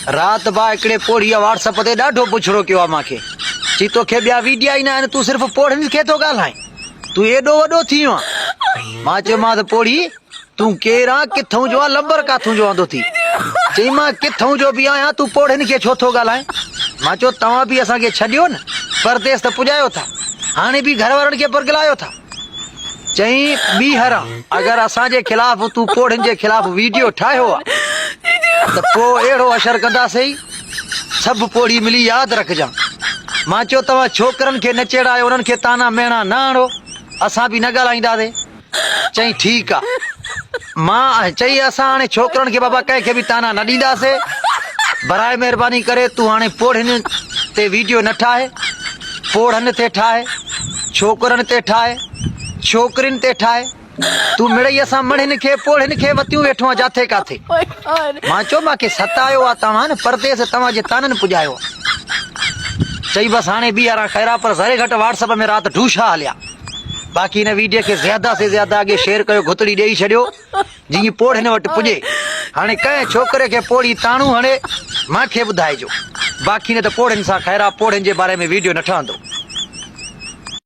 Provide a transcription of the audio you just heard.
रात बा हिकिड़े पोड़ीअ व्हाट्सअप ते ॾाढो पुछड़ो कयो आहे मूंखे चई तोखे ॿिया वीडिया ई न आहिनि तूं सिर्फ़ु पोड़नि खे थो ॻाल्हाए तूं एॾो वॾो थी वियो आहे मां चयोमांसि पोड़ी तूं केरु आहे किथां जो आहे लंबर काथां जो आंदो थी चई मां किथां जो बि आहियां तूं पोड़नि खे छो थो ॻाल्हाए मां चयो तव्हां बि असांखे छॾियो न परदेस त पुॼायो था हाणे बि घर वारनि खे बरगलायो था चई ॿीहर अगरि असांजे ख़िलाफ़ तूं पोड़नि जे ख़िलाफ़ वीडियो ठाहियो आहे त पोइ अहिड़ो असरु कंदासीं सभु पोड़ी मिली यादि रखजांइ मां चयो तव्हां छोकिरनि खे न चेड़ायो उन्हनि खे ताना मेणा न आणो असां बि न ॻाल्हाईंदासीं चई ठीकु आहे मां चई असां हाणे छोकिरनि खे बाबा कंहिंखे बि ताना न ॾींदासीं बराए महिरबानी करे तूं हाणे पोड़नि ते वीडियो न ठाहे पोड़नि ते ठाहे छोकिरनि ते ठाहे छोकिरियुनि ते ठाहे तूं मिड़ई असां मणियुनि खे पोड़नि खे वतियूं वेठो आहे जाथे काथे मां चयो मूंखे सतायो आहे तव्हां न परदेस तव्हांजे ताननि पुॼायो आहे चई बसि हाणे बि यार ख़ैर पर ज़रे घटि व्हाट्सअप में राति ढूशा हलिया बाक़ी हिन वीडियो खे ज़्यादा से ज़्यादा अॻे शेयर कयो घुतड़ी ॾेई छॾियो जीअं पोड़नि वटि पुॼे हाणे कंहिं छोकिरे खे पोड़ी ताणू हणे मूंखे ॿुधाइजो बाक़ी न त पोड़नि सां ख़ैर पोड़नि जे बारे में वीडियो न ठहंदो